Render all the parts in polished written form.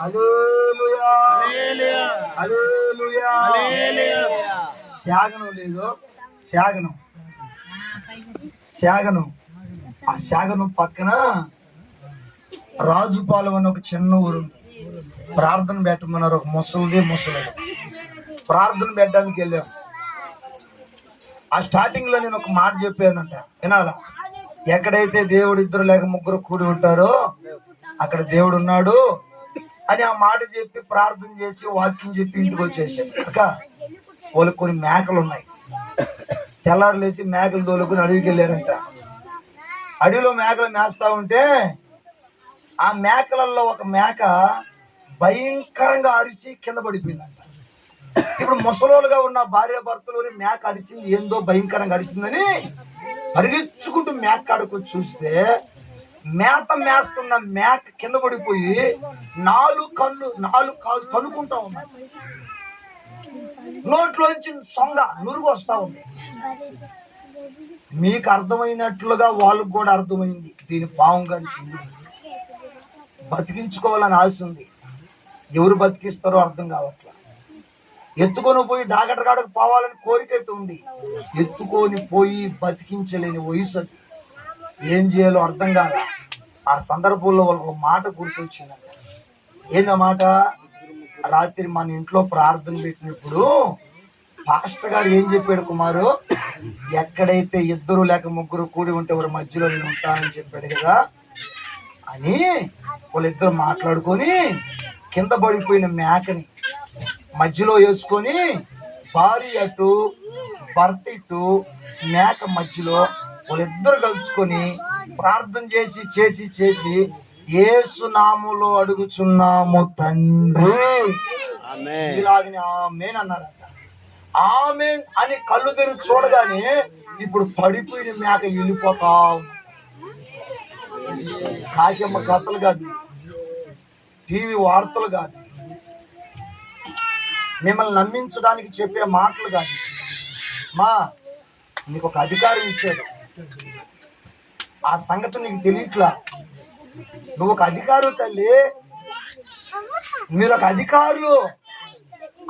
హల్లెలూయా హల్లెలూయా. శాగనం లేదు, శాగనం శాగనం. ఆ శాగనం పక్కన రాజుపాలెం అని ఒక చిన్న ఊరు ఉంది. ప్రార్థన పెట్టమన్నారు. ఒక ముసలిది ప్రార్థన పెట్టడానికి వెళ్ళాం. ఆ స్టార్టింగ్ లో నేను ఒక మాట చెప్పానంట, వినాలా? ఎక్కడైతే దేవుడు ఇద్దరు లేక ముగ్గురు కూడి ఉంటారో అక్కడ దేవుడు ఉన్నాడు అని ఆ మాట చెప్పి ప్రార్థన చేసి వాక్యం చెప్పి ఇంటికి వచ్చేసాను. అక్క వాళ్ళకి కొన్ని మేకలు ఉన్నాయి. తెల్లారు లేచి మేకలు తోలుకుని అడవికి వెళ్ళారంట. అడవిలో మేకలు మేస్తా ఉంటే ఆ మేకలలో ఒక మేక భయంకరంగా అరిచి కింద పడిపోయిందంట. ఇప్పుడు ముసలోలుగా ఉన్న భార్య భర్తలోని మేక అరిచింది, ఏందో భయంకరంగా అరిచిందని పరిగెచ్చుకుంటూ మేక కాడకు చూస్తే మేస్తున్న మేక కింద పడిపోయి 4 కాళ్ళు తనుకుంటా ఉన్నాయి. నోట్లోంచి సొంగ నురుగు వస్తా ఉంది. మీకు అర్థమైనట్లుగా వాళ్ళకు కూడా అర్థమైంది, దీని పాము కలిసింది, బతికించుకోవాలని ఆశ ఉంది. ఎవరు బతికిస్తారో అర్థం కావట్లా. ఎత్తుకొని పోయి డాక్టర్ కాడకు పోవాలని కోరిక అయితే ఉంది. ఎత్తుకొని పోయి బతికించలేని వయసు అది. ఏం చేయాలో అర్థం కాదు. ఆ సందర్భంలో వాళ్ళకు ఒక మాట గుర్తొచ్చిందంట. ఏందన్నమాట? రాత్రి మన ఇంట్లో ప్రార్థన పెట్టినప్పుడు పాస్టర్ గారు ఏం చెప్పాడు, కుమారు, ఎక్కడైతే 2 లేక 3 కూడి ఉంటే వారి మధ్యలో నేను ఉంటానని చెప్పాడు కదా అని వాళ్ళిద్దరు మాట్లాడుకొని కింద పడిపోయిన మేకని మధ్యలో వేసుకొని భార్య అటు భర్త ఇటు మేక మధ్యలో వాళ్ళిద్దరు కలుసుకొని ప్రార్థన చేసి యేసు నామములో అడుగుచున్నాము తండ్రి, ఇలాగని ఆమేన్ అన్నారంట. ఆమేన్ అని కళ్ళు తెరిచి చూడగానే ఇప్పుడు పడిపోయిన మేక వెళ్ళిపోతా. కాశమ్మ కథలు కాదు, టీవీ వార్తలు కాదు, మిమ్మల్ని నమ్మించడానికి చెప్పే మాటలు కాదు. మా నీకు ఒక అధికారం ఇచ్చాడు, ఆ సంగతి నీకు తెలియట్లా. నువ్వు ఒక అధికారు తల్లి, మీరు ఒక అధికారులు.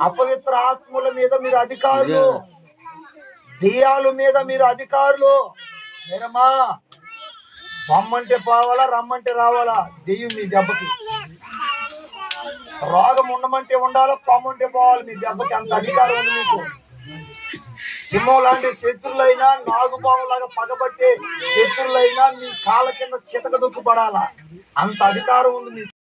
అపవిత్ర ఆత్మల మీద మీరు అధికారులు, దెయ్యాల మీద మీరు అధికారులు. నేనమ్మా రమ్మంటే పోవాలా, రమ్మంటే రావాలా. దెయ్యం మీ దెబ్బకి, రోగం ఉండమంటే ఉండాలా, పొమ్మంటే పోవాలి. మీ దెబ్బకి అంత అధికారం ఉంది మీకు. సింహం లాంటి శత్రులైనా, నాగుపాము లాగా పగబట్టే శత్రులైనా మీ కాళ్ళ కింద చితక దొక్కుపడాలా, అంత అధికారం ఉంది మీకు.